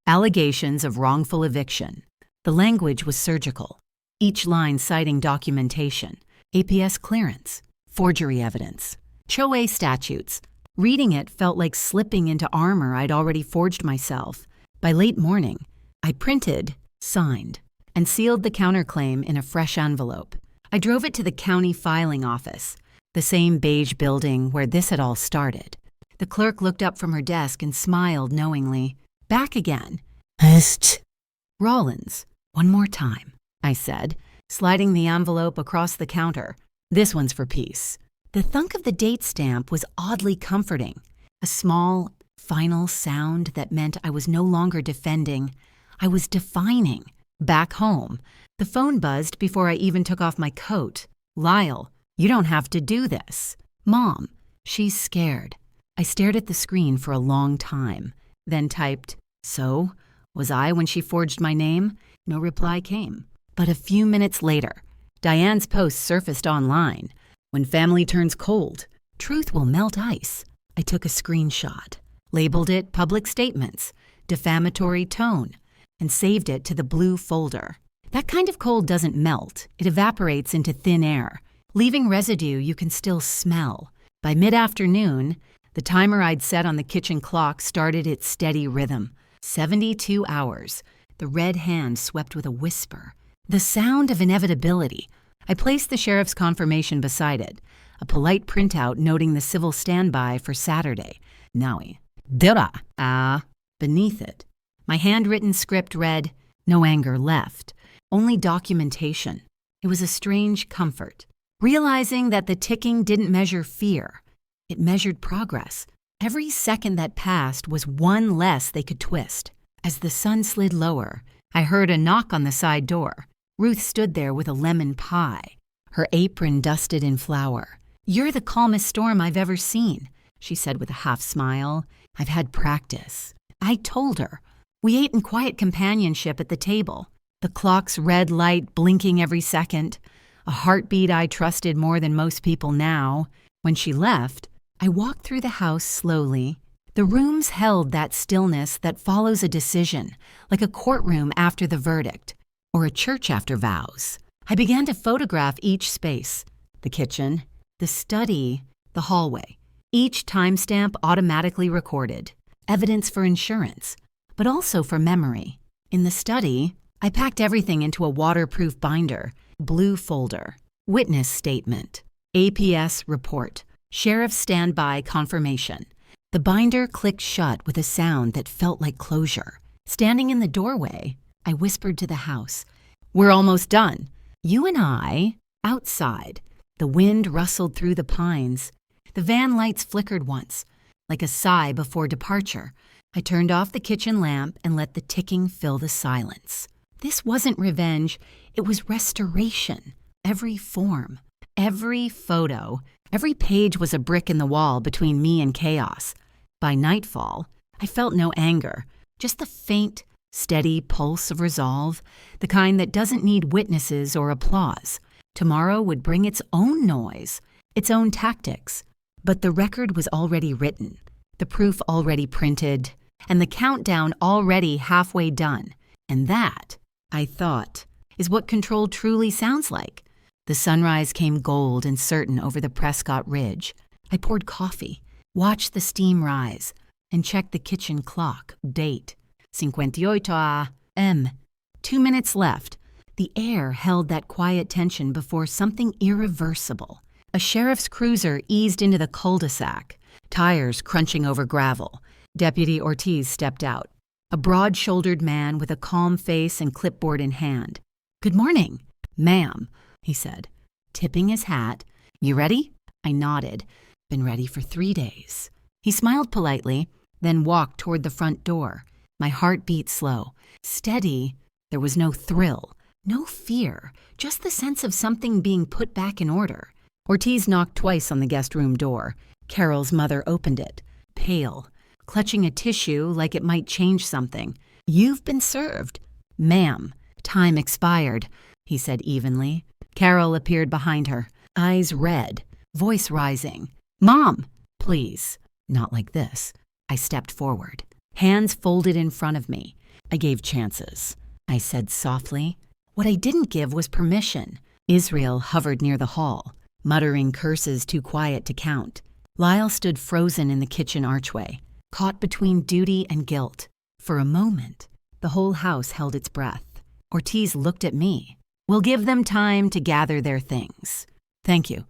S1: allegations of wrongful eviction. The language was surgical, each line citing documentation, APS clearance, forgery evidence, CHOA statutes. Reading it felt like slipping into armor I'd already forged myself. By late morning, I printed, signed, and sealed the counterclaim in a fresh envelope. I drove it to the county filing office, the same beige building where this had all started. The clerk looked up from her desk and smiled knowingly. Back again. Rollins, one more time, I said, sliding the envelope across the counter. This one's for peace. The thunk of the date stamp was oddly comforting, a small, final sound that meant I was no longer defending. I was defining. Back home, the phone buzzed before I even took off my coat. Lyle, you don't have to do this. Mom, she's scared. I stared at the screen for a long time, then typed, so, was I when she forged my name? No reply came. But a few minutes later, Diane's post surfaced online. When family turns cold, truth will melt ice. I took a screenshot, labeled it public statements, defamatory tone, and saved it to the blue folder. That kind of cold doesn't melt. It evaporates into thin air, leaving residue you can still smell. By mid-afternoon, the timer I'd set on the kitchen clock started its steady rhythm. 72 hours. The red hand swept with a whisper. The sound of inevitability. I placed the sheriff's confirmation beside it, a polite printout noting the civil standby for Saturday. Naui. Dira. Beneath it, my handwritten script read, no anger left, only documentation. It was a strange comfort, realizing that the ticking didn't measure fear. It measured progress. Every second that passed was one less they could twist. As the sun slid lower, I heard a knock on the side door. Ruth stood there with a lemon pie, her apron dusted in flour. You're the calmest storm I've ever seen, she said with a half smile. I've had practice. I told her. We ate in quiet companionship at the table, the clock's red light blinking every second, a heartbeat I trusted more than most people now. When she left, I walked through the house slowly. The rooms held that stillness that follows a decision, like a courtroom after the verdict, or a church after vows. I began to photograph each space, the kitchen, the study, the hallway, each timestamp automatically recorded, evidence for insurance, but also for memory. In the study, I packed everything into a waterproof binder, blue folder, witness statement, APS report, sheriff's standby confirmation. The binder clicked shut with a sound that felt like closure. Standing in the doorway, I whispered to the house, we're almost done. You and I, outside. The wind rustled through the pines. The van lights flickered once, like a sigh before departure. I turned off the kitchen lamp and let the ticking fill the silence. This wasn't revenge, it was restoration. Every form, Every photo, every page was a brick in the wall between me and chaos. By nightfall, I felt no anger, just the faint, steady pulse of resolve, the kind that doesn't need witnesses or applause. Tomorrow would bring its own noise, its own tactics. But the record was already written, the proof already printed, and the countdown already halfway done. And that, I thought, is what control truly sounds like. The sunrise came gold and certain over the Prescott Ridge. I poured coffee, watched the steam rise, and checked the kitchen clock. Date, 58 a.m. 2 minutes left. The air held that quiet tension before something irreversible. A sheriff's cruiser eased into the cul-de-sac, tires crunching over gravel. Deputy Ortiz stepped out, a broad-shouldered man with a calm face and clipboard in hand. "Good morning, ma'am," he said, tipping his hat. "You ready?" I nodded. "Been ready for 3 days." He smiled politely, then walked toward the front door. My heart beat slow. Steady, there was no thrill, no fear, just the sense of something being put back in order. Ortiz knocked twice on the guest room door. Carol's mother opened it, pale, clutching a tissue like it might change something. "You've been served." "Ma'am, time expired," he said evenly. Carol appeared behind her, eyes red, voice rising. "Mom, please." "Not like this." I stepped forward, hands folded in front of me. "I gave chances," I said softly. What I didn't give was permission. Israel hovered near the hall, muttering curses too quiet to count. Lyle stood frozen in the kitchen archway, caught between duty and guilt. For a moment, the whole house held its breath. Ortiz looked at me. "We'll give them time to gather their things." "Thank you,"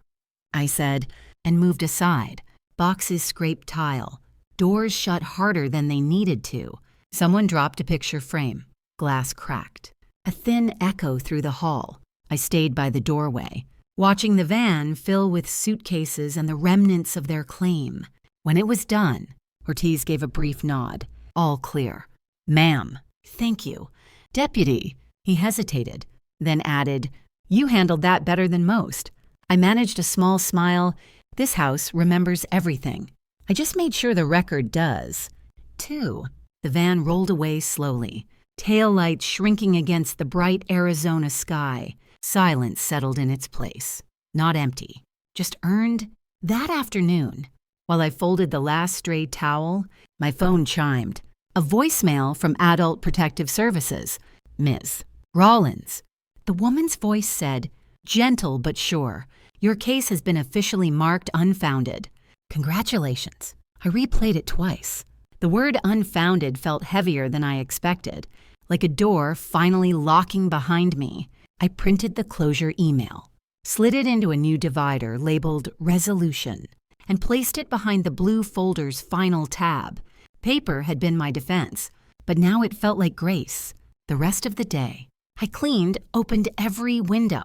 S1: I said, and moved aside. Boxes scraped tile. Doors shut harder than they needed to. Someone dropped a picture frame. Glass cracked. A thin echo through the hall. I stayed by the doorway, watching the van fill with suitcases and the remnants of their claim. When it was done, Ortiz gave a brief nod. "All clear." "Ma'am." "Thank you." "Deputy." He hesitated, then added, "You handled that better than most." I managed a small smile. This house remembers everything. I just made sure the record does. 2. The van rolled away slowly, tail lights shrinking against the bright Arizona sky. Silence settled in its place. Not empty, just earned. That afternoon, while I folded the last stray towel, my phone chimed. A voicemail from Adult Protective Services. "Ms. Rollins." The woman's voice said, gentle but sure, "Your case has been officially marked unfounded." "Congratulations." I replayed it twice. The word unfounded felt heavier than I expected, like a door finally locking behind me. I printed the closure email, slid it into a new divider labeled Resolution, and placed it behind the blue folder's final tab. Paper had been my defense, but now it felt like grace. The rest of the day, I cleaned, opened every window,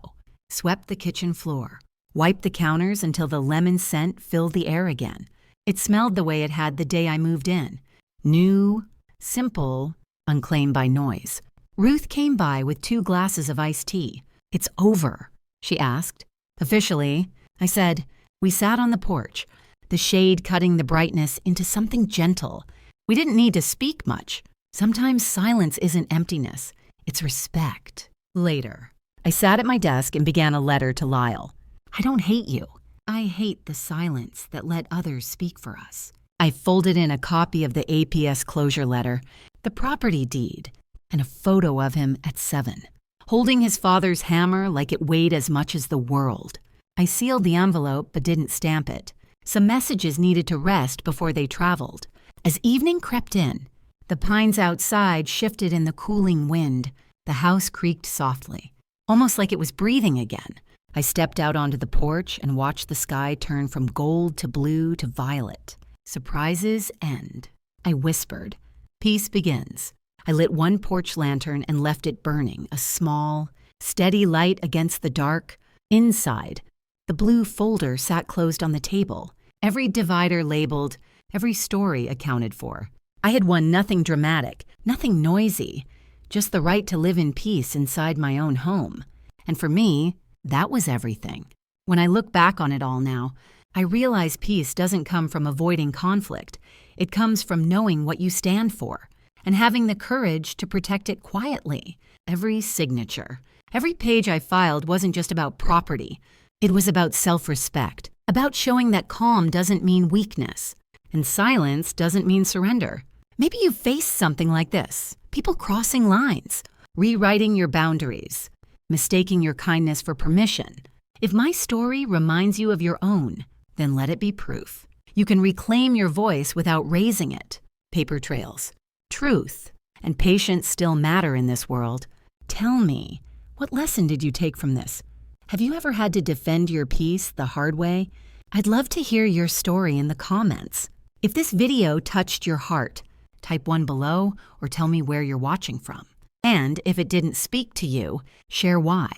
S1: swept the kitchen floor, wiped the counters until the lemon scent filled the air again. It smelled the way it had the day I moved in. New, simple, unclaimed by noise. Ruth came by with 2 glasses of iced tea. "It's over," she asked. "Officially," I said. We sat on the porch, the shade cutting the brightness into something gentle. We didn't need to speak much. Sometimes silence isn't emptiness, it's respect. Later, I sat at my desk and began a letter to Lyle. "I don't hate you. I hate the silence that let others speak for us." I folded in a copy of the APS closure letter, the property deed, and a photo of him at 7, holding his father's hammer like it weighed as much as the world. I sealed the envelope but didn't stamp it. Some messages needed to rest before they traveled. As evening crept in, the pines outside shifted in the cooling wind. The house creaked softly, almost like it was breathing again. I stepped out onto the porch and watched the sky turn from gold to blue to violet. Surprises end. I whispered. Peace begins. I lit one porch lantern and left it burning, a small, steady light against the dark. Inside, the blue folder sat closed on the table, every divider labeled, every story accounted for. I had won nothing dramatic, nothing noisy, just the right to live in peace inside my own home. And for me, that was everything. When I look back on it all now, I realize peace doesn't come from avoiding conflict. It comes from knowing what you stand for and having the courage to protect it quietly. Every signature, every page I filed wasn't just about property. It was about self-respect, about showing that calm doesn't mean weakness, and silence doesn't mean surrender. Maybe you've faced something like this: people crossing lines, rewriting your boundaries, mistaking your kindness for permission. If my story reminds you of your own, then let it be proof. You can reclaim your voice without raising it. Paper trails, truth, and patience still matter in this world. Tell me, what lesson did you take from this? Have you ever had to defend your peace the hard way? I'd love to hear your story in the comments. If this video touched your heart, type 1 below or tell me where you're watching from. And if it didn't speak to you, share why.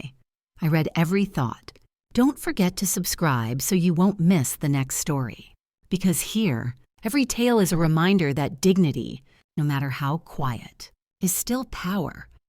S1: I read every thought. Don't forget to subscribe so you won't miss the next story. Because here, every tale is a reminder that dignity, no matter how quiet, is still power.